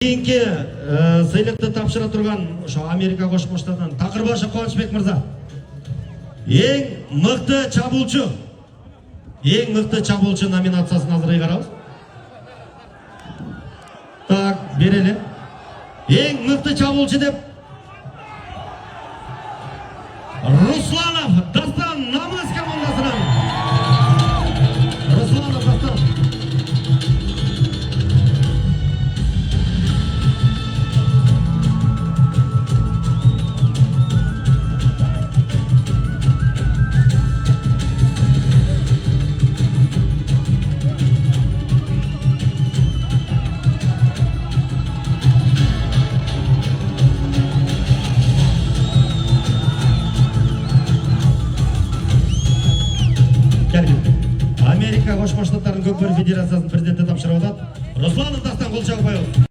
Кейінгі сыйлықты тапшыра тұрған Америка Қосшы Штаттан Тақырбашы Қуанышбек мырза. Ең мықты чабуылшы номинациясын азырай қарауыз. Так, берелі. Ең мықты чабуылшы деп Русланов Дастан намаз командасынан. Русланов Дастан. Америка Қосшы Штаттарының көкпар федерациясының президенті тапшырып отады. Русланов